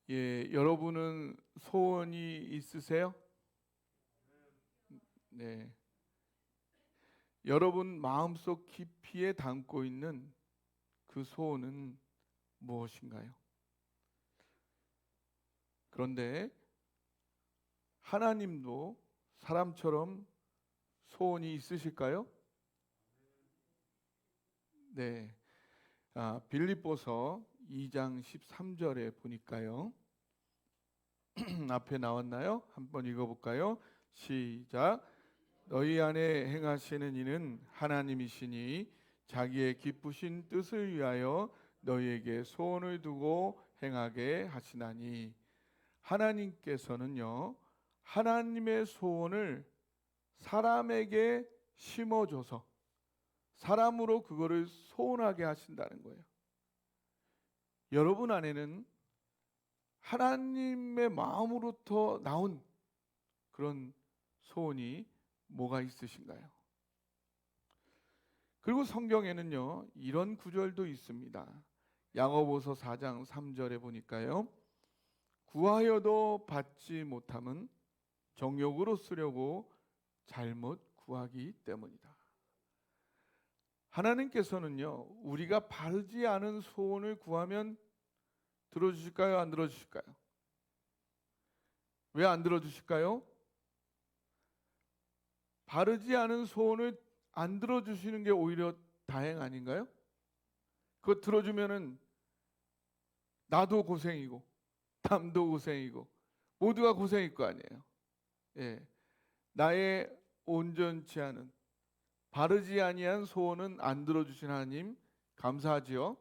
여러분은 소원이 있으세요? 네. 여러분 마음속 깊이에 담고 있는 그 소원은 무엇인가요? 그런데 하나님도 사람처럼 소원이 있으실까요? 네. 빌립보서 2장 13절에 보니까요. 앞에 나왔나요? 한번 읽어볼까요? 시작. 너희 안에 행하시는 이는 하나님이시니 자기의 기쁘신 뜻을 위하여 너희에게 소원을 두고 행하게 하시나니. 하나님께서는요, 하나님의 소원을 사람에게 심어줘서 사람으로 그거를 소원하게 하신다는 거예요. 여러분 안에는 하나님의 마음으로부터 나온 그런 소원이 뭐가 있으신가요? 그리고 성경에는요, 이런 구절도 있습니다. 야고보서 4장 3절에 보니까요, 구하여도 받지 못함은 정욕으로 쓰려고 잘못 구하기 때문이다. 하나님께서는요, 우리가 바르지 않은 소원을 구하면 들어주실까요? 안 들어주실까요? 왜 안 들어주실까요? 바르지 않은 소원을 안 들어주시는 게 오히려 다행 아닌가요? 그거 들어주면은 나도 고생이고 남도 고생이고 모두가 고생일 거 아니에요. 예, 나의 온전치 않은 바르지 아니한 소원은 안 들어주신 하나님 감사하지요.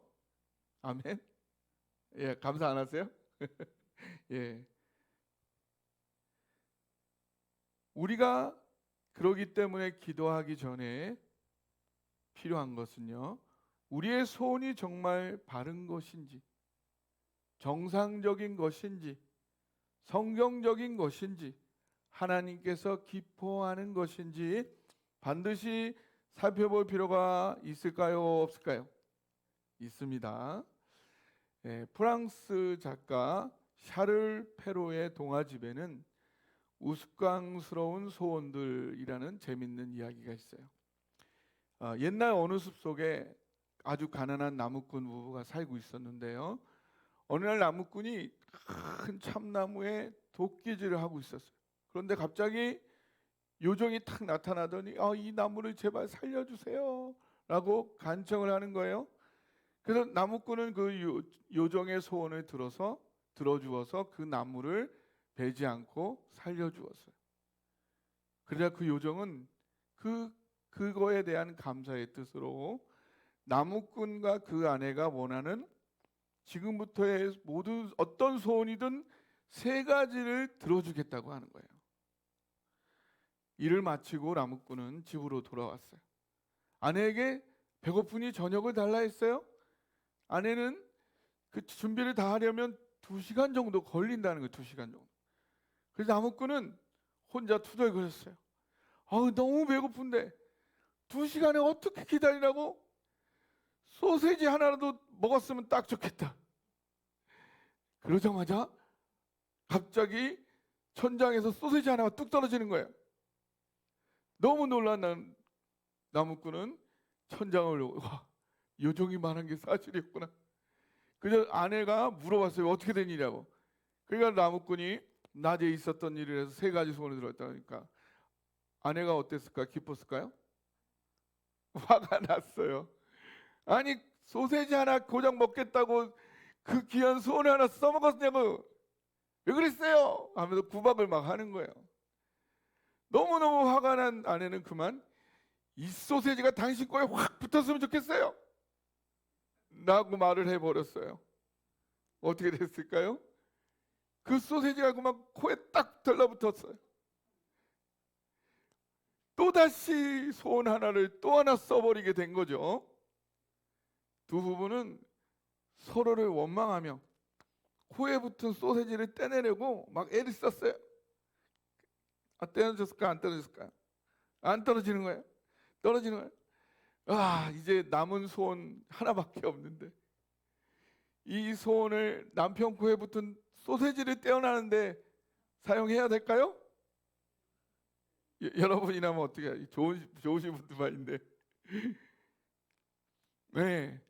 아멘. 예, 감사 안 하세요? 예, 우리가 그러기 때문에 기도하기 전에 필요한 것은요, 우리의 소원이 정말 바른 것인지, 정상적인 것인지, 성경적인 것인지, 하나님께서 기뻐하는 것인지 반드시 살펴볼 필요가 있을까요? 없을까요? 있습니다. 프랑스 작가 샤를 페로의 동화집에는 우스꽝스러운 소원들이라는 재밌는 이야기가 있어요. 옛날 어느 숲속에 아주 가난한 나무꾼 부부가 살고 있었는데요, 어느 날 나무꾼이 큰 참나무에 도끼질을 하고 있었어요. 그런데 갑자기 요정이 탁 나타나더니 이 나무를 제발 살려주세요 라고 간청을 하는 거예요. 그래서 나무꾼은 그 요정의 소원을 들어주어서 그 나무를 베지 않고 살려주었어요. 그러자 그 요정은 그거에 대한 감사의 뜻으로 나무꾼과 그 아내가 원하는 지금부터의 모든 어떤 소원이든 3가지를 들어주겠다고 하는 거예요. 일을 마치고 나무꾼은 집으로 돌아왔어요. 아내에게 배고프니 저녁을 달라 했어요. 아내는 그 준비를 다 하려면 2시간 정도 걸린다는 거예요. 2시간 정도. 그래서 나무꾼은 혼자 투덜거렸어요. 너무 배고픈데 2시간에 어떻게 기다리라고? 소세지 하나라도 먹었으면 딱 좋겠다. 그러자마자 갑자기 천장에서 소세지 하나가 뚝 떨어지는 거예요. 너무 놀란 나무꾼은 천장을 요정이 말한 게 사실이었구나. 그래서 아내가 물어봤어요. 어떻게 된 일이라고. 그러니까 나무꾼이 낮에 있었던 일을 해서 3가지 소원을 들었다니까 아내가 어땠을까? 기뻤을까요? 화가 났어요. 아니 소세지 하나 고작 먹겠다고 그 귀한 소원 하나 써먹었냐고, 왜 그랬어요? 하면서 구박을 막 하는 거예요. 너무너무 화가 난 아내는 그만 이 소세지가 당신 거에 확 붙었으면 좋겠어요 라고 말을 해버렸어요. 어떻게 됐을까요? 그 소세지가 그만 코에 딱 들러붙었어요. 또다시 소원 하나를 또 하나 써버리게 된 거죠. 두 부부는 서로를 원망하며 코에 붙은 소세지를 떼내려고 막 애를 썼어요. 떼어졌을까? 안 떨어졌을까요? 안 떨어지는 거예요. 떨어지는 거예요. 이제 남은 소원 하나밖에 없는데 이 소원을 남편 코에 붙은 소세지를 떼어나는데 사용해야 될까요? 여러분이라면 어떻게 해요? 좋으신 분들만 있는데. 네.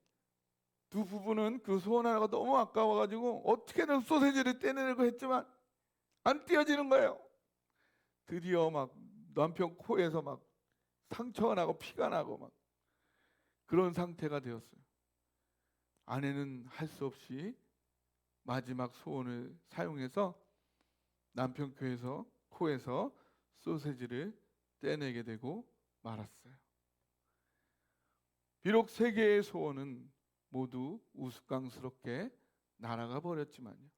두 부부는 그 소원 하나가 너무 아까워가지고 어떻게든 소세지를 떼내려고 했지만 안 떼어지는 거예요. 드디어 막 남편 코에서 막 상처가 나고 피가 나고 막 그런 상태가 되었어요. 아내는 할 수 없이 마지막 소원을 사용해서 남편 코에서 소세지를 떼내게 되고 말았어요. 비록 세 개의 소원은 모두 우스꽝스럽게 날아가 버렸지만요.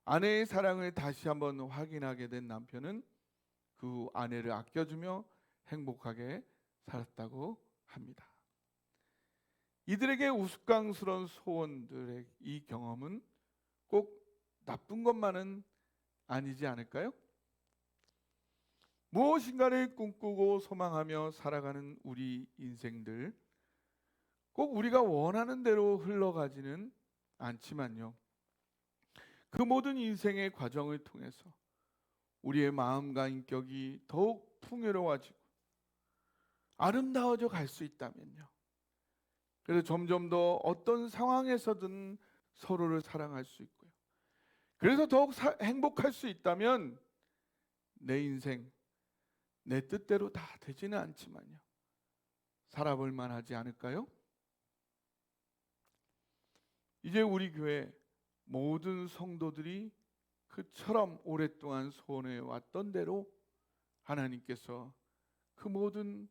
아내의 사랑을 다시 한번 확인하게 된 남편은 그 아내를 아껴주며 행복하게 살았다고 합니다. 이들에게 우스꽝스러운 소원들의 이 경험은 꼭 나쁜 것만은 아니지 않을까요? 무엇인가를 꿈꾸고 소망하며 살아가는 우리 인생들, 꼭 우리가 원하는 대로 흘러가지는 않지만요. 그 모든 인생의 과정을 통해서 우리의 마음과 인격이 더욱 풍요로워지고 아름다워져 갈 수 있다면요. 그래서 점점 더 어떤 상황에서든 서로를 사랑할 수 있고요. 그래서 더욱 행복할 수 있다면 내 인생, 내 뜻대로 다 되지는 않지만요. 살아볼 만하지 않을까요? 이제 우리 교회 모든 성도들이 그처럼 오랫동안 소원해 왔던 대로 하나님께서 그 모든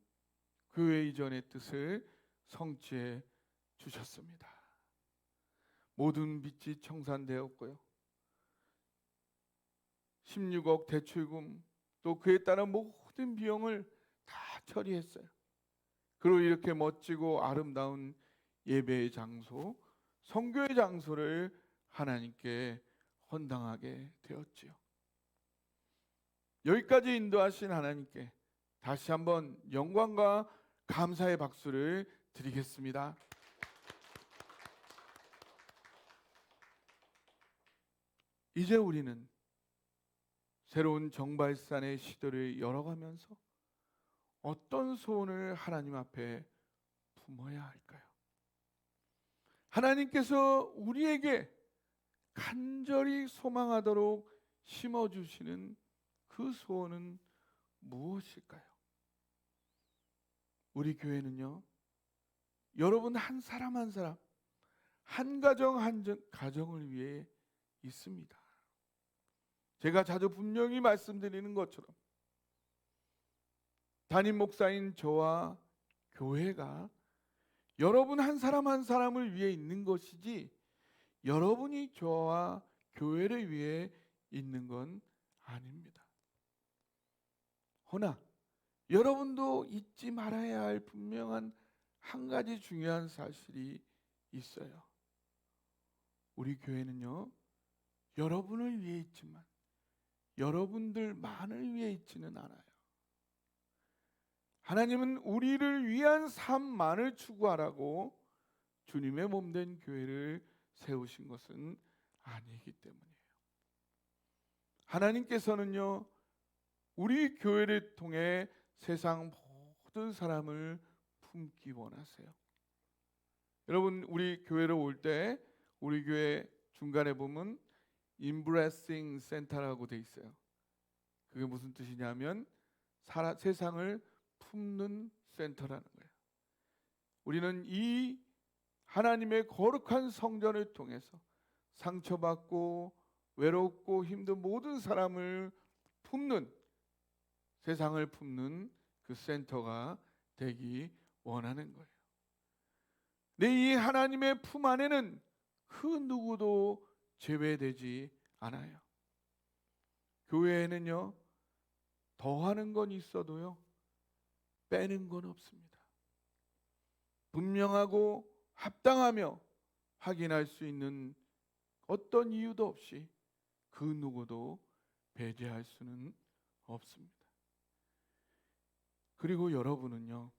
교회 이전의 뜻을 성취해 주셨습니다. 모든 빚이 청산되었고요. 16억 대출금 또 그에 따른 모든 비용을 다 처리했어요. 그리고 이렇게 멋지고 아름다운 예배의 장소, 성교의 장소를 하나님께 헌당하게 되었지요. 여기까지 인도하신 하나님께 다시 한번 영광과 감사의 박수를 드리겠습니다. 이제 우리는 새로운 정발산의 시도를 열어가면서 어떤 소원을 하나님 앞에 품어야 할까요? 하나님께서 우리에게 간절히 소망하도록 심어주시는 그 소원은 무엇일까요? 우리 교회는요, 여러분 한 사람 한 사람, 한 가정 한 가정을 위해 있습니다. 제가 자주 분명히 말씀드리는 것처럼 담임 목사인 저와 교회가 여러분 한 사람 한 사람을 위해 있는 것이지 여러분이 저와 교회를 위해 있는 건 아닙니다. 허나 여러분도 잊지 말아야 할 분명한 한 가지 중요한 사실이 있어요. 우리 교회는요, 여러분을 위해 있지만 여러분들만을 위해 있지는 않아요. 하나님은 우리를 위한 삶만을 추구하라고 주님의 몸된 교회를 세우신 것은 아니기 때문이에요. 하나님께서는요, 우리 교회를 통해 세상 모든 사람을 품기 원하세요. 여러분, 우리 교회로 올 때 우리 교회 중간에 보면 Embracing Center라고 돼 있어요. 그게 무슨 뜻이냐면 세상을 품는 센터라는 거예요. 우리는 이 하나님의 거룩한 성전을 통해서 상처받고 외롭고 힘든 모든 사람을 품는, 세상을 품는 그 센터가 되기 원하는 거예요. 내 이 하나님의 품 안에는 그 누구도 제외되지 않아요. 교회에는요, 더하는 건 있어도요, 빼는 건 없습니다. 분명하고 합당하며 확인할 수 있는 어떤 이유도 없이 그 누구도 배제할 수는 없습니다. 그리고 여러분은요,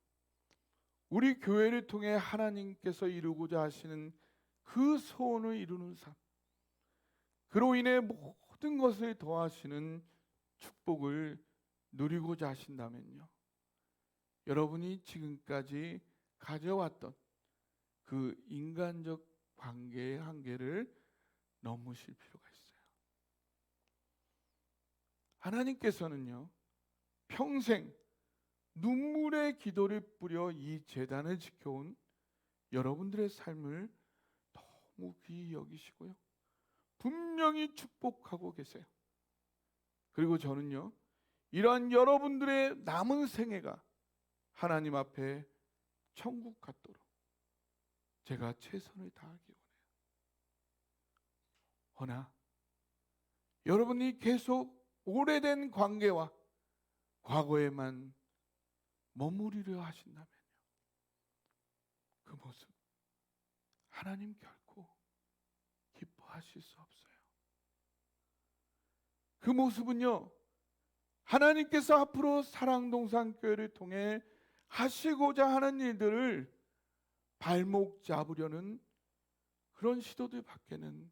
우리 교회를 통해 하나님께서 이루고자 하시는 그 소원을 이루는 삶, 그로 인해 모든 것을 더하시는 축복을 누리고자 하신다면요, 여러분이 지금까지 가져왔던 그 인간적 관계의 한계를 넘으실 필요가 있어요. 하나님께서는요, 평생 눈물의 기도를 뿌려 이 제단을 지켜온 여러분들의 삶을 너무 귀히 여기시고요, 분명히 축복하고 계세요. 그리고 저는요, 이러한 여러분들의 남은 생애가 하나님 앞에 천국 같도록 제가 최선을 다하기 원해요. 허나 여러분이 계속 오래된 관계와 과거에만 머무르려 하신다면요, 그 모습 하나님 결코 기뻐하실 수 없어요. 그 모습은요, 하나님께서 앞으로 사랑동산교회를 통해 하시고자 하는 일들을 발목 잡으려는 그런 시도들 밖에는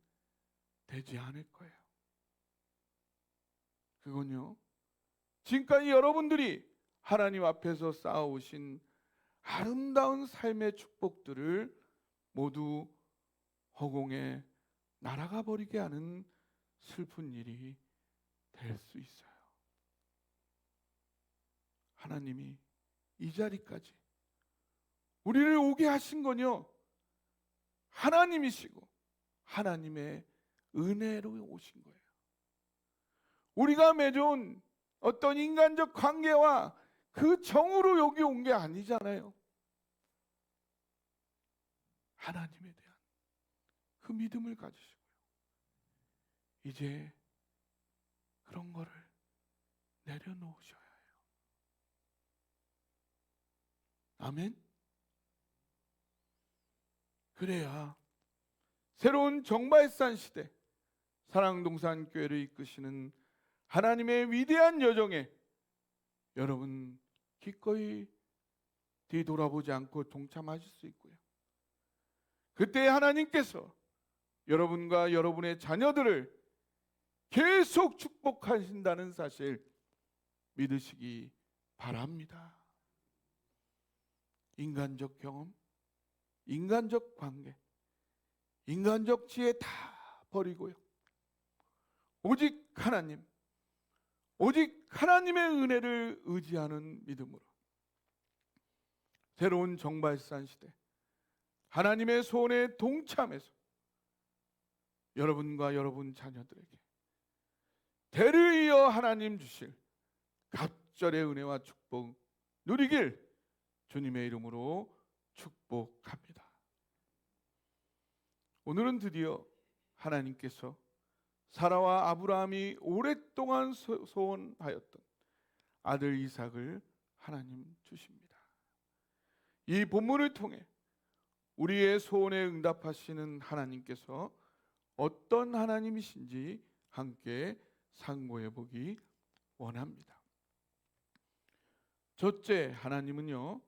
되지 않을 거예요. 그건요, 지금까지 여러분들이 하나님 앞에서 쌓아오신 아름다운 삶의 축복들을 모두 허공에 날아가 버리게 하는 슬픈 일이 될 수 있어요. 하나님이 이 자리까지 우리를 오게 하신 건요, 하나님이시고 하나님의 은혜로 오신 거예요. 우리가 맺은 어떤 인간적 관계와 그 정으로 여기 온 게 아니잖아요. 하나님에 대한 그 믿음을 가지시고요, 이제 그런 거를 내려놓으셔야 해요. 아멘. 그래야 새로운 정발산 시대, 사랑동산교회를 이끄시는 하나님의 위대한 여정에 여러분 기꺼이 뒤돌아보지 않고 동참하실 수 있고요, 그때 하나님께서 여러분과 여러분의 자녀들을 계속 축복하신다는 사실 믿으시기 바랍니다. 인간적 경험, 인간적 관계, 인간적 지혜 다 버리고요, 오직 하나님, 오직 하나님의 은혜를 의지하는 믿음으로 새로운 정발산 시대, 하나님의 소원에 동참해서 여러분과 여러분 자녀들에게 대를 이어 하나님 주실 갑절의 은혜와 축복 누리길 주님의 이름으로 축복합니다. 오늘은 드디어 하나님께서 사라와 아브라함이 오랫동안 소원하였던 아들 이삭을 하나님 주십니다. 이 본문을 통해 우리의 소원에 응답하시는 하나님께서 어떤 하나님이신지 함께 상고해 보기 원합니다. 첫째, 하나님은요,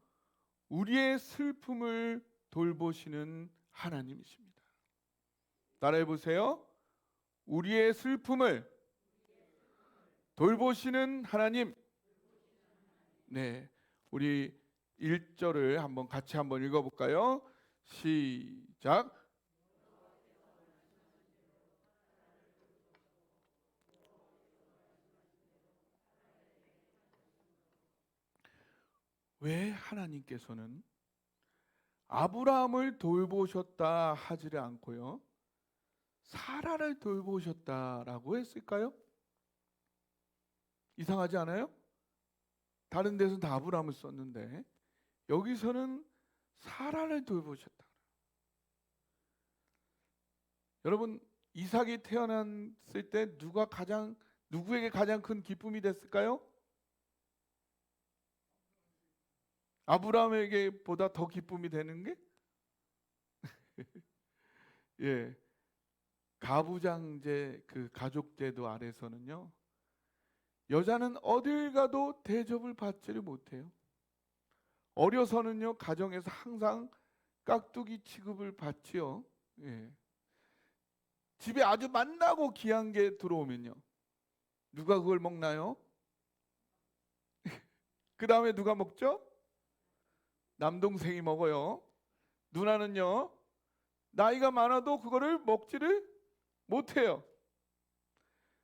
우리의 슬픔을 돌보시는 하나님이십니다. 따라해 보세요. 우리의 슬픔을 돌보시는 하나님. 네, 우리 1절을 한번 같이 한번 읽어볼까요? 시작. 왜 하나님께서는 아브라함을 돌보셨다 하지를 않고요, 사라를 돌보셨다라고 했을까요? 이상하지 않아요? 다른 데서는 다 아브라함을 썼는데 여기서는 사라를 돌보셨다. 여러분, 이삭이 태어났을 때 누구에게 가장 큰 기쁨이 됐을까요? 아브라함에게 보다 더 기쁨이 되는 게 예, 가부장제, 그 가족제도 아래서는요, 여자는 어딜 가도 대접을 받지를 못해요. 어려서는요, 가정에서 항상 깍두기 취급을 받지요. 예. 집에 아주 맛나고 귀한 게 들어오면요, 누가 그걸 먹나요? 그 다음에 누가 먹죠? 남동생이 먹어요. 누나는요, 나이가 많아도 그거를 먹지를 못해요.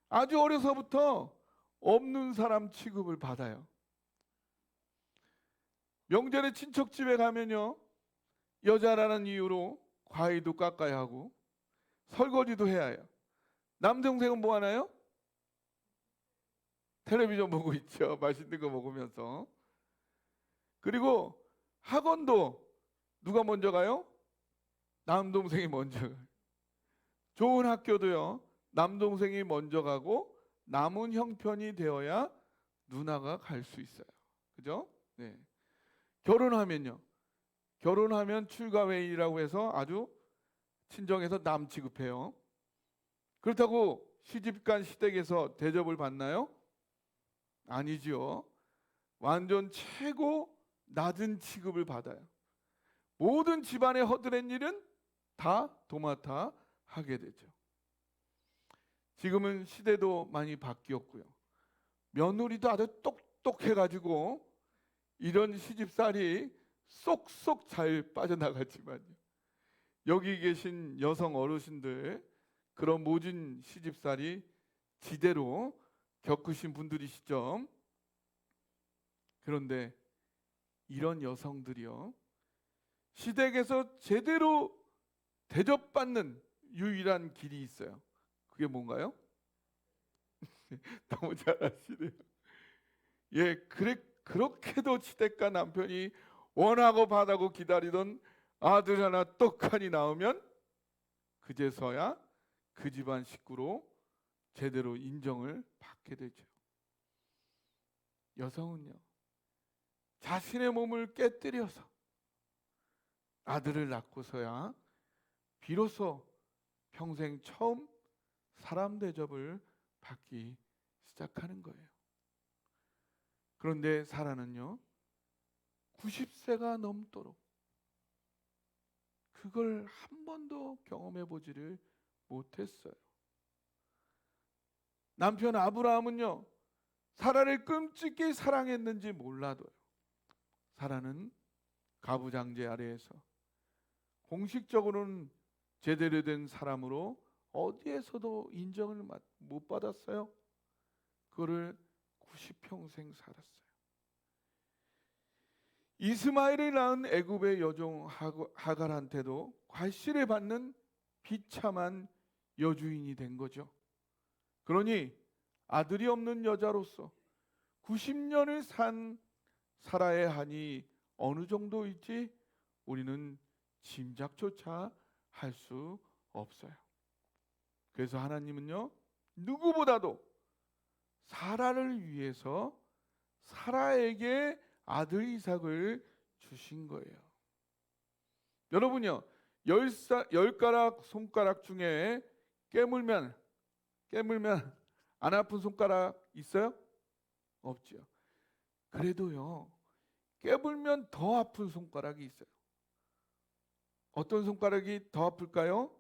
아주 어려서부터 없는 사람 취급을 받아요. 명절에 친척 집에 가면요, 여자라는 이유로 과일도 깎아야 하고 설거지도 해야 해요. 남동생은 뭐 하나요? 텔레비전 보고 있죠. 맛있는 거 먹으면서. 그리고 학원도 누가 먼저 가요? 남동생이 먼저 가요. 좋은 학교도요, 남동생이 먼저 가고 남은 형편이 되어야 누나가 갈 수 있어요. 그죠? 네. 결혼하면요, 결혼하면 출가회의라고 해서 아주 친정에서 남 취급해요. 그렇다고 시집간 시댁에서 대접을 받나요? 아니지요. 완전 최고 낮은 취급을 받아요. 모든 집안의 허드렛 일은 다 도맡아 하게 되죠. 지금은 시대도 많이 바뀌었고요, 며느리도 아주 똑똑해가지고 이런 시집살이 쏙쏙 잘 빠져나갔지만요, 여기 계신 여성 어르신들, 그런 모진 시집살이 지대로 겪으신 분들이시죠. 그런데 이런 여성들이요, 시댁에서 제대로 대접받는 유일한 길이 있어요. 그게 뭔가요? 너무 잘 아시네요. 예, 그렇게도 시댁과 남편이 원하고 바라고 기다리던 아들 하나 떡하니 나오면 그제서야 그 집안 식구로 제대로 인정을 받게 되죠. 여성은요, 자신의 몸을 깨뜨려서 아들을 낳고서야 비로소 평생 처음 사람 대접을 받기 시작하는 거예요. 그런데 사라는요, 90세가 넘도록 그걸 한 번도 경험해 보지를 못했어요. 남편 아브라함은요, 사라를 끔찍히 사랑했는지 몰라도요, 사라는 가부장제 아래에서 공식적으로는 제대로 된 사람으로 어디에서도 인정을 못 받았어요. 그거를 90평생 살았어요. 이스마엘을 낳은 애굽의 여종 하갈한테도 괄시를 받는 비참한 여주인이 된 거죠. 그러니 아들이 없는 여자로서 90년을 산 사라의 한이 어느 정도일지 우리는 짐작조차 할 수 없어요. 그래서 하나님은요, 누구보다도 사라를 위해서 사라에게 아들 이삭을 주신 거예요. 여러분요, 열 가락 손가락 중에 깨물면 안 아픈 손가락 있어요? 없죠. 그래도요, 깨물면 더 아픈 손가락이 있어요. 어떤 손가락이 더 아플까요?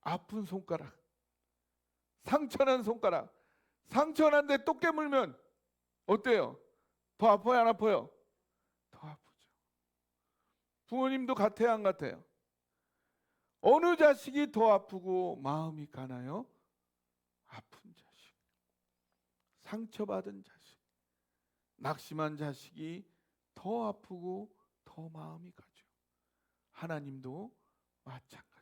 아픈 손가락, 상처난 손가락. 상처난데 또 깨물면 어때요? 더 아파요, 안 아파요? 더 아프죠. 부모님도 같아요, 안 같아요? 어느 자식이 더 아프고 마음이 가나요? 아픈 자식, 상처받은 자식, 낙심한 자식이 더 아프고 더 마음이 가죠. 하나님도 마찬가지입니다.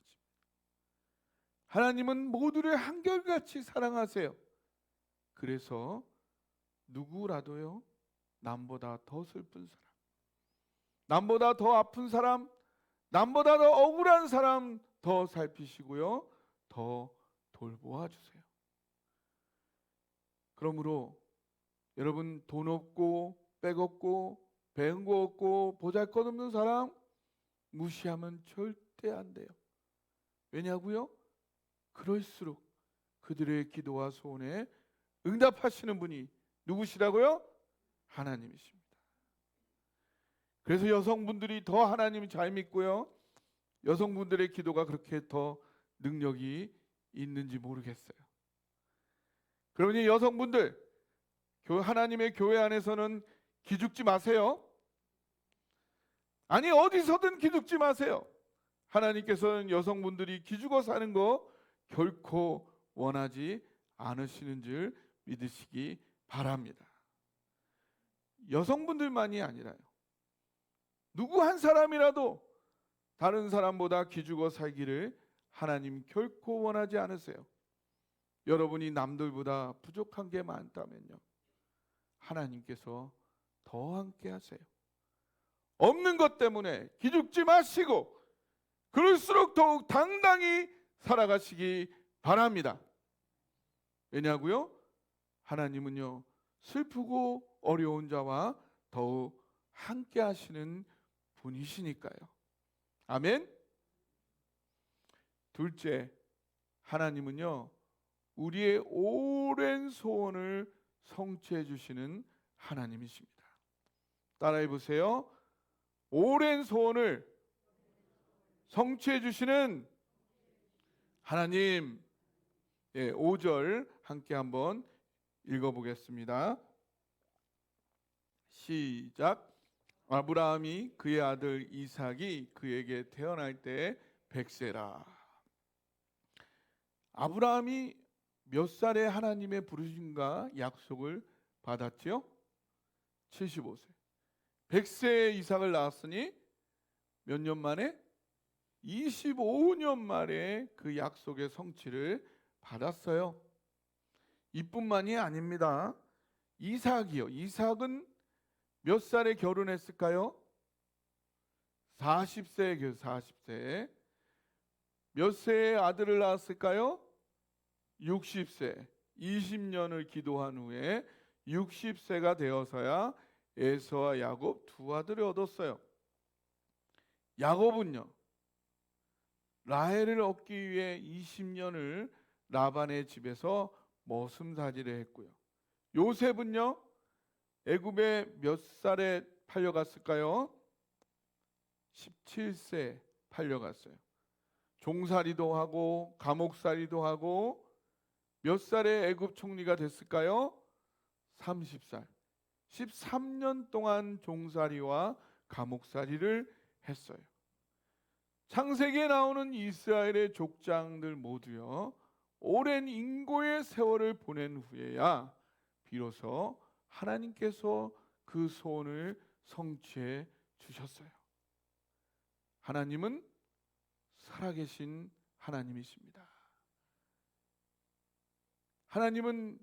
하나님은 모두를 한결같이 사랑하세요. 그래서 누구라도요, 남보다 더 슬픈 사람, 남보다 더 아픈 사람, 남보다 더 억울한 사람 더 살피시고요, 더 돌보아 주세요. 그러므로 여러분, 돈 없고 백 없고 배운 거 없고 보잘것없는 사람 무시하면 절대 안 돼요. 왜냐고요? 그럴수록 그들의 기도와 소원에 응답하시는 분이 누구시라고요? 하나님이십니다. 그래서 여성분들이 더 하나님을 잘 믿고요, 여성분들의 기도가 그렇게 더 능력이 있는지 모르겠어요. 그러니 여성분들, 하나님의 교회 안에서는 기죽지 마세요. 아니, 어디서든 기죽지 마세요. 하나님께서는 여성분들이 기죽어 사는 거 결코 원하지 않으시는 줄 믿으시기 바랍니다. 여성분들만이 아니라요, 누구 한 사람이라도 다른 사람보다 기죽어 살기를 하나님 결코 원하지 않으세요. 여러분이 남들보다 부족한 게 많다면요, 하나님께서 더 함께 하세요. 없는 것 때문에 기죽지 마시고 그럴수록 더욱 당당히 살아가시기 바랍니다. 왜냐고요? 하나님은요, 슬프고 어려운 자와 더욱 함께 하시는 분이시니까요. 아멘. 둘째, 하나님은요, 우리의 오랜 소원을 성취해 주시는 하나님이십니다. 따라해 보세요. 오랜 소원을 성취해 주시는 하나님. 5절 함께 한번 읽어보겠습니다. 시작. 아브라함이 그의 아들 이삭이 그에게 태어날 때 100세라. 아브라함이 몇 살에 하나님의 부르심과 약속을 받았지요? 75세. 100세에 이삭을 낳았으니 몇 년 만에? 25년 만에 그 약속의 성취를 받았어요. 이뿐만이 아닙니다. 이삭이요. 이삭은 몇 살에 결혼했을까요? 40세에 40세. 몇 세에 아들을 낳았을까요? 60세. 20년을 기도한 후에 60세가 되어서야 에서와 야곱 두 아들을 얻었어요. 야곱은요, 라헬을 얻기 위해 20년을 라반의 집에서 머슴살이를 했고요. 요셉은요, 애굽에 몇 살에 팔려갔을까요? 17세 팔려갔어요. 종살이도 하고 감옥살이도 하고 몇 살에 애굽 총리가 됐을까요? 30살. 13년 동안 종살이와 감옥살이를 했어요. 창세기에 나오는 이스라엘의 족장들 모두요, 오랜 인고의 세월을 보낸 후에야 비로소 하나님께서 그 소원을 성취해 주셨어요. 하나님은 살아계신 하나님이십니다. 하나님은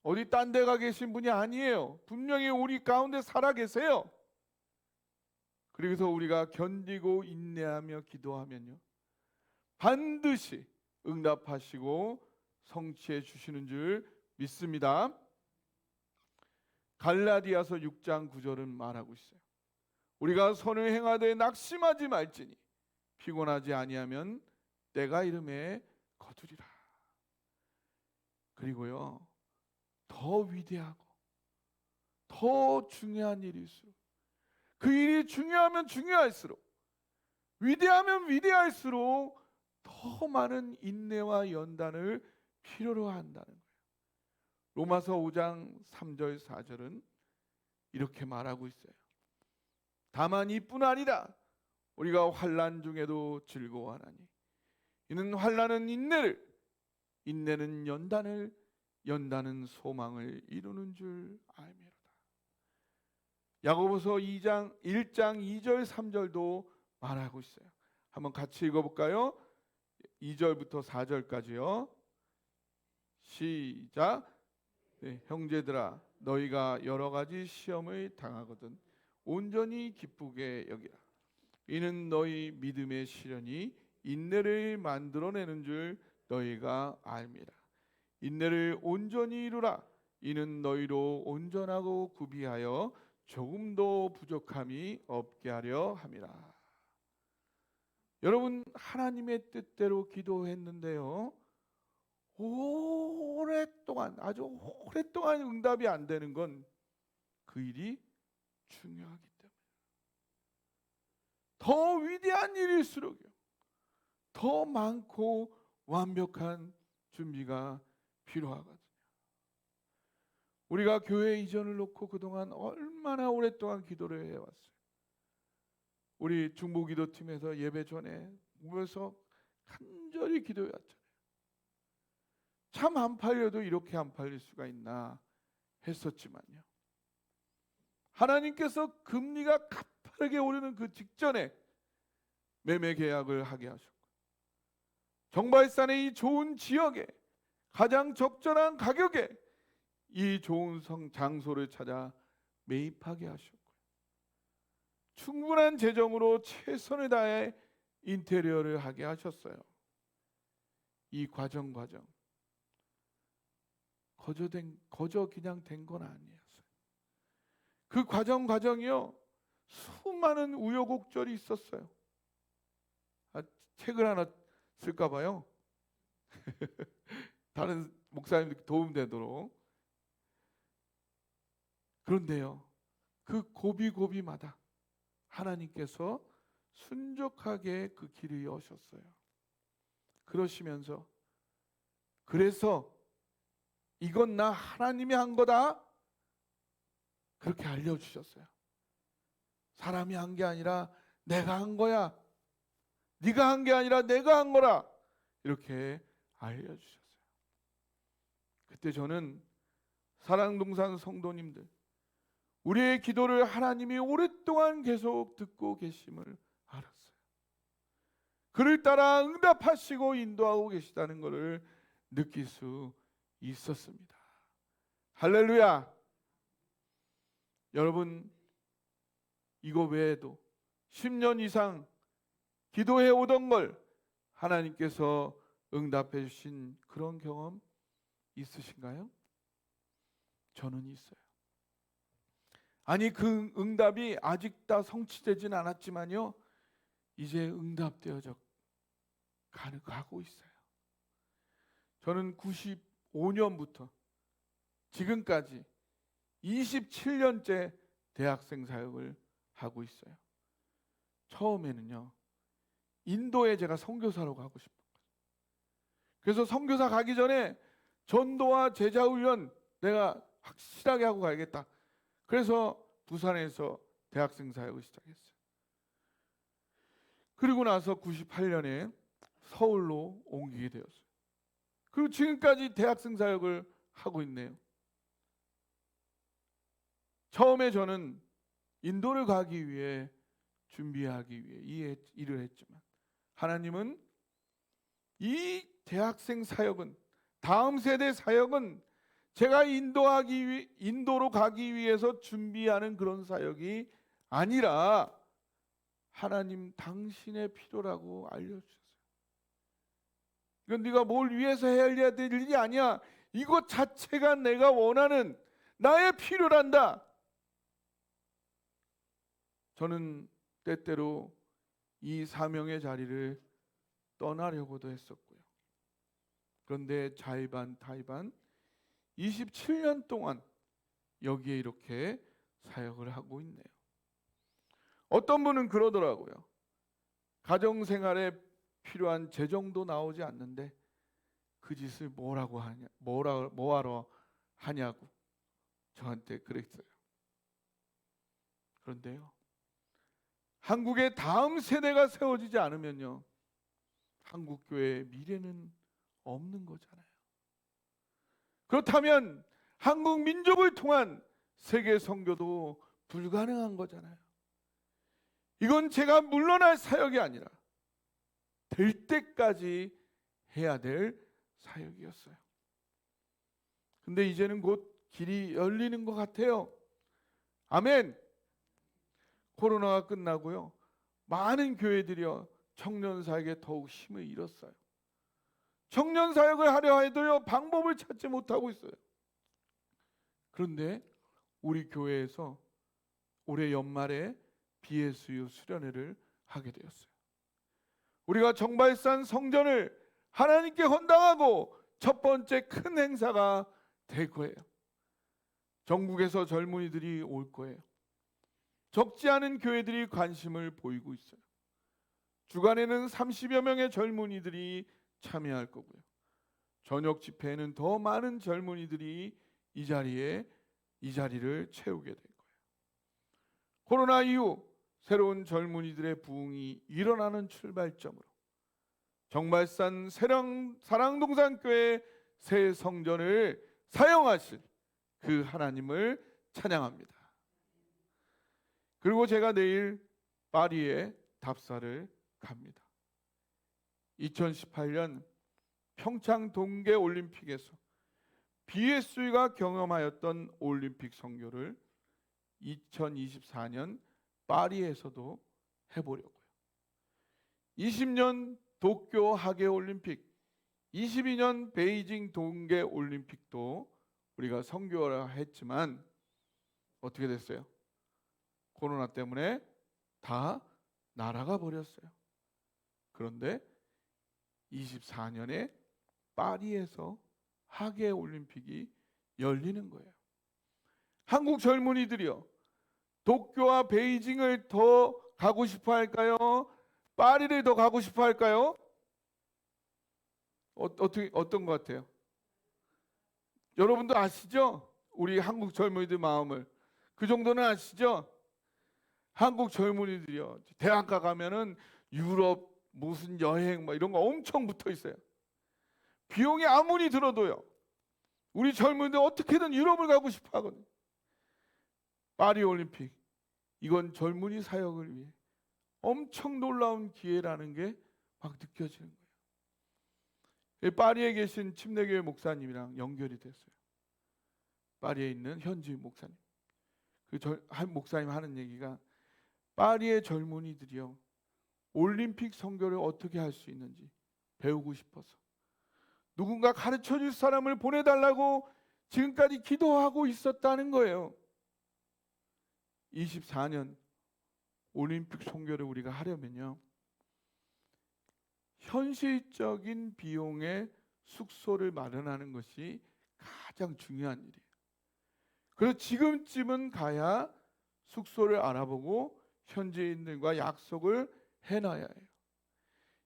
어디 딴 데 가 계신 분이 아니에요. 분명히 우리 가운데 살아계세요. 그래서 우리가 견디고 인내하며 기도하면요, 반드시 응답하시고 성취해 주시는 줄 믿습니다. 갈라디아서 6장 9절은 말하고 있어요. 우리가 선을 행하되 낙심하지 말지니 피곤하지 아니하면 때가 이름에 거두리라. 그리고요, 더 위대하고 더 중요한 일일수록, 그 일이 중요하면 중요할수록, 위대하면 위대할수록 더 많은 인내와 연단을 필요로 한다는 거예요. 로마서 5장 3절 4절은 이렇게 말하고 있어요. 다만 이뿐 아니라 우리가 환난 중에도 즐거워하나니 이는 환난은 인내를, 인내는 연단을, 연단은 소망을 이루는 줄 알미로다. 야고보서 1장 2절 3절도 말하고 있어요. 한번 같이 읽어볼까요? 2절부터 4절까지요. 시작. 네, 형제들아, 너희가 여러 가지 시험을 당하거든 온전히 기쁘게 여기라. 이는 너희 믿음의 시련이 인내를 만들어내는 줄 너희가 알미라. 인내를 온전히 이루라. 이는 너희로 온전하고 구비하여 조금도 부족함이 없게 하려 함이라. 여러분, 하나님의 뜻대로 기도했는데요, 오랫동안, 아주 오랫동안 응답이 안 되는 건 그 일이 중요하기 때문에, 더 위대한 일일수록요, 더 많고 완벽한 준비가 필요하거든요. 우리가 교회 이전을 놓고 그동안 얼마나 오랫동안 기도를 해왔어요. 우리 중보기도팀에서 예배 전에 모여서 간절히 기도해왔잖아요. 참 안 팔려도 이렇게 안 팔릴 수가 있나 했었지만요, 하나님께서 금리가 가파르게 오르는 그 직전에 매매 계약을 하게 하셨고, 정발산의 이 좋은 지역에 가장 적절한 가격에 이 좋은 장소를 찾아 매입하게 하셨고요, 충분한 재정으로 최선을 다해 인테리어를 하게 하셨어요. 이 과정 거저 그냥 된 건 아니었어요. 그 과정이요, 수많은 우여곡절이 있었어요. 책을 하나 쓸까 봐요. 다른 목사님들 도움되도록. 그런데요, 그 고비고비마다 하나님께서 순적하게 그 길을 여셨어요. 그러시면서 그래서 이건 나 하나님이 한 거다 그렇게 알려주셨어요. 사람이 한 게 아니라 내가 한 거야. 네가 한 게 아니라 내가 한 거라 이렇게 알려주셨어요. 그때 저는 사랑동산 성도님들, 우리의 기도를 하나님이 오랫동안 계속 듣고 계심을 알았어요. 그를 따라 응답하시고 인도하고 계시다는 것을 느낄 수 있었습니다. 할렐루야. 여러분, 이거 외에도 10년 이상 기도해 오던 걸 하나님께서 응답해 주신 그런 경험 있으신가요? 저는 있어요. 아니, 그 응답이 아직 다 성취되진 않았지만요, 이제 응답되어져 가고 있어요. 저는 95년부터 지금까지 27년째 대학생 사역을 하고 있어요. 처음에는요, 인도에 제가 선교사로 가고 싶은 거예요. 그래서 선교사 가기 전에 전도와 제자훈련 내가 확실하게 하고 가야겠다. 그래서 부산에서 대학생 사역을 시작했어요. 그리고 나서 98년에 서울로 옮기게 되었어요. 그리고 지금까지 대학생 사역을 하고 있네요. 처음에 저는 인도를 가기 위해 준비하기 위해 이 일을 했지만, 하나님은 이 대학생 사역은, 다음 세대 사역은 제가 인도로 가기 위해서 준비하는 그런 사역이 아니라 하나님 당신의 필요라고 알려주셨어요. 이건 네가 뭘 위해서 해야 될 일이 아니야. 이것 자체가 내가 원하는 나의 필요란다. 저는 때때로 이 사명의 자리를 떠나려고도 했었고요. 그런데 자의반타의반 27년 동안 여기에 이렇게 사역을 하고 있네요. 어떤 분은 그러더라고요. 가정생활에 필요한 재정도 나오지 않는데 그 짓을 뭐하러 하냐고 저한테 그랬어요. 그런데요, 한국의 다음 세대가 세워지지 않으면요, 한국 교회의 미래는 없는 거잖아요. 그렇다면 한국 민족을 통한 세계 선교도 불가능한 거잖아요. 이건 제가 물러날 사역이 아니라 될 때까지 해야 될 사역이었어요. 근데 이제는 곧 길이 열리는 것 같아요. 아멘. 코로나가 끝나고요, 많은 교회들이요 청년 사역에 더욱 힘을 잃었어요. 청년 사역을 하려 해도요 방법을 찾지 못하고 있어요. 그런데 우리 교회에서 올해 연말에 BSU 수련회를 하게 되었어요. 우리가 정발산 성전을 하나님께 헌당하고 첫 번째 큰 행사가 될 거예요. 전국에서 젊은이들이 올 거예요. 적지 않은 교회들이 관심을 보이고 있어요. 주간에는 30여 명의 젊은이들이 참여할 거고요. 저녁 집회에는 더 많은 젊은이들이 이 자리를 채우게 될 거예요. 코로나 이후 새로운 젊은이들의 부흥이 일어나는 출발점으로 정말산 사랑동산교회 새 성전을 사용하실 그 하나님을 찬양합니다. 그리고 제가 내일 파리에 답사를 갑니다. 2018년 평창 동계 올림픽에서 BSU가 경험하였던 올림픽 선교를 2024년 파리에서도 해보려고요. 20년 도쿄 하계 올림픽, 22년 베이징 동계 올림픽도 우리가 선교를 했지만 어떻게 됐어요? 코로나 때문에 다 날아가 버렸어요. 그런데 24년에 파리에서 하계 올림픽이 열리는 거예요. 한국 젊은이들이요, 도쿄와 베이징을 더 가고 싶어 할까요? 파리를 더 가고 싶어 할까요? 어떤 것 같아요? 여러분도 아시죠? 우리 한국 젊은이들 마음을. 그 정도는 아시죠? 한국 젊은이들이요, 대학가 가면은 유럽 무슨 여행 뭐 이런 거 엄청 붙어 있어요. 비용이 아무리 들어도요, 우리 젊은이들 어떻게든 유럽을 가고 싶어 하거든요. 파리 올림픽, 이건 젊은이 사역을 위해 엄청 놀라운 기회라는 게 막 느껴지는 거예요. 파리에 계신 침례교회 목사님이랑 연결이 됐어요. 파리에 있는 현지 목사님. 한 목사님 하는 얘기가, 파리의 젊은이들이요, 올림픽 선교를 어떻게 할 수 있는지 배우고 싶어서 누군가 가르쳐 줄 사람을 보내달라고 지금까지 기도하고 있었다는 거예요. 24년 올림픽 선교를 우리가 하려면요, 현실적인 비용의 숙소를 마련하는 것이 가장 중요한 일이에요. 그래서 지금쯤은 가야 숙소를 알아보고 현지인들과 약속을 해놔야 해요.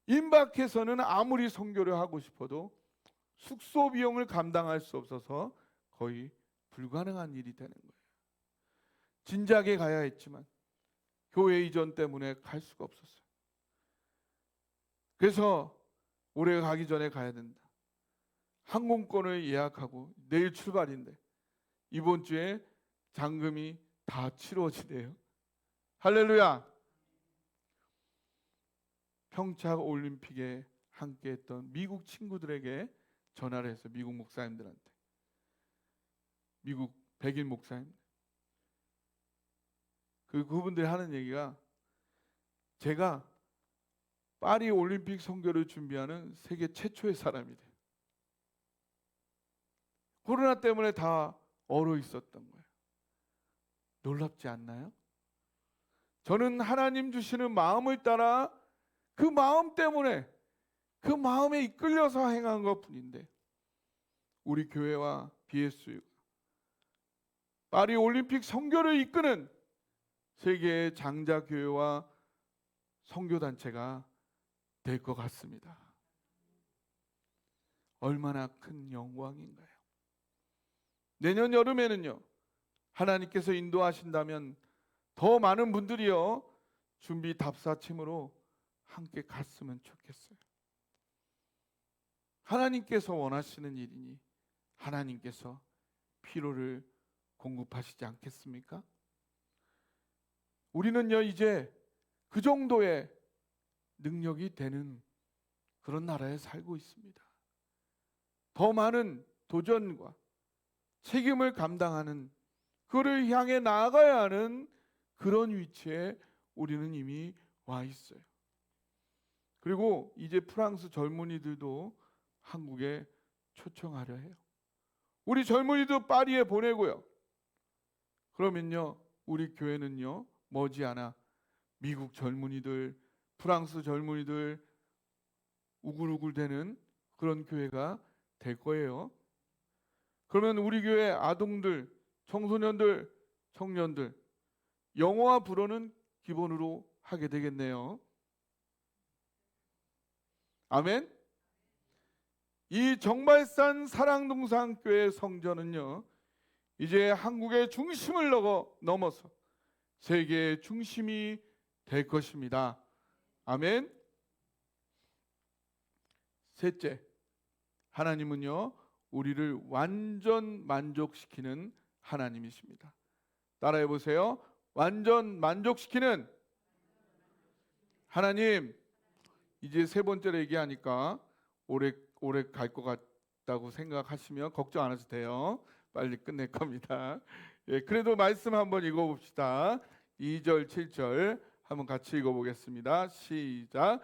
임박해서는 아무리 선교를 하고 싶어도 숙소 비용을 감당할 수 없어서 거의 불가능한 일이 되는 거예요. 진작에 가야 했지만 교회 이전 때문에 갈 수가 없었어요. 그래서 올해 가기 전에 가야 된다. 항공권을 예약하고 내일 출발인데 이번 주에 잔금이 다 치러지네요. 할렐루야. 평창 올림픽에 함께했던 미국 친구들에게 전화를 해서, 미국 목사님들한테, 미국 백인 목사님, 그분들이 하는 얘기가, 제가 파리 올림픽 선교를 준비하는 세계 최초의 사람이 돼요. 코로나 때문에 다 얼어 있었던 거예요. 놀랍지 않나요? 저는 하나님 주시는 마음을 따라 그 마음 때문에, 그 마음에 이끌려서 행한 것 뿐인데, 우리 교회와 BSU 파리 올림픽 선교를 이끄는 세계의 장자 교회와 선교단체가 될 것 같습니다. 얼마나 큰 영광인가요? 내년 여름에는요, 하나님께서 인도하신다면 더 많은 분들이요, 준비 답사팀으로 함께 갔으면 좋겠어요. 하나님께서 원하시는 일이니 하나님께서 필요를 공급하시지 않겠습니까? 우리는요, 이제 그 정도의 능력이 되는 그런 나라에 살고 있습니다. 더 많은 도전과 책임을 감당하는, 그를 향해 나아가야 하는 그런 위치에 우리는 이미 와 있어요. 그리고 이제 프랑스 젊은이들도 한국에 초청하려 해요. 우리 젊은이도 파리에 보내고요. 그러면요, 우리 교회는요, 머지않아 미국 젊은이들, 프랑스 젊은이들 우글우글대는 그런 교회가 될 거예요. 그러면 우리 교회 아동들, 청소년들, 청년들 영어와 불어는 기본으로 하게 되겠네요. 아멘. 이 정발산 사랑동산교회 성전은요, 이제 한국의 중심을 넘어서 세계의 중심이 될 것입니다. 아멘. 셋째, 하나님은요, 우리를 완전 만족시키는 하나님이십니다. 따라해 보세요. 완전 만족시키는 하나님. 이제 세 번째로 얘기하니까 오래 갈 것 같다고 생각하시면 걱정 안 하셔도 돼요. 빨리 끝낼 겁니다. 예, 그래도 말씀 한번 읽어봅시다. 2절 7절 한번 같이 읽어보겠습니다. 시작.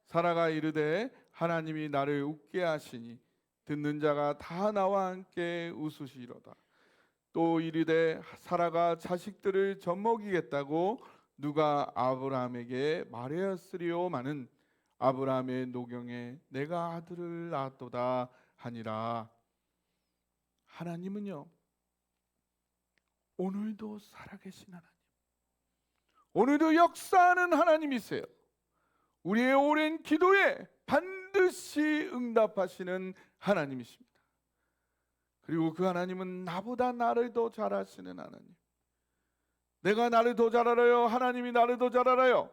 사라가 이르되 하나님이 나를 웃게 하시니 듣는 자가 다 나와 함께 웃으시리로다. 또 이르되 사라가 자식들을 젖먹이겠다고 누가 아브라함에게 말하였으리오마는 아브라함의 노경에 내가 아들을 낳았도다 하니라. 하나님은요, 오늘도 살아계신 하나님, 오늘도 역사하는 하나님이세요. 우리의 오랜 기도에 반드시 응답하시는 하나님이십니다. 그리고 그 하나님은 나보다 나를 더 잘 아시는 하나님. 내가 나를 더 잘 알아요? 하나님이 나를 더 잘 알아요?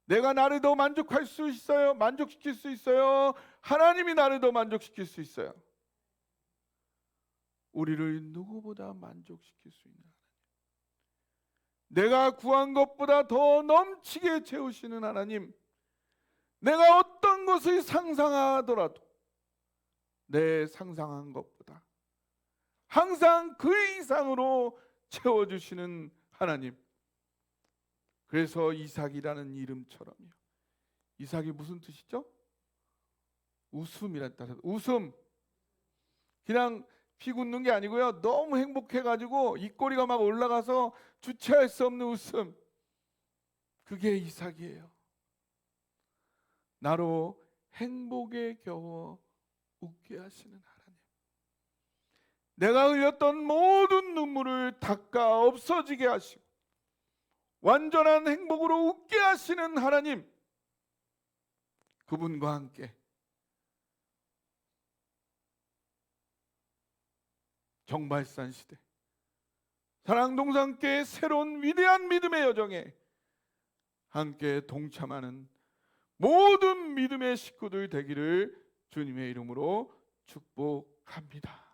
내가 나를 더 만족할 수 있어요? 만족시킬 수 있어요? 하나님이 나를 더 만족시킬 수 있어요? 우리를 누구보다 만족시킬 수 있는 하나님, 내가 구한 것보다 더 넘치게 채우시는 하나님, 내가 어떤 것을 상상하더라도 내 상상한 것보다 항상 그 이상으로 채워주시는 하나님. 그래서 이삭이라는 이름처럼요, 이삭이 무슨 뜻이죠? 웃음이란 뜻. 웃음. 그냥 피 굳는 게 아니고요, 너무 행복해가지고 입꼬리가 막 올라가서 주체할 수 없는 웃음. 그게 이삭이에요. 나로 행복에 겨워 웃게 하시는 하나님, 내가 흘렸던 모든 눈물을 닦아 없어지게 하시고 완전한 행복으로 웃게 하시는 하나님, 그분과 함께 정발산 시대 사랑동산교회의 새로운 위대한 믿음의 여정에 함께 동참하는 모든 믿음의 식구들 되기를 주님의 이름으로 축복합니다.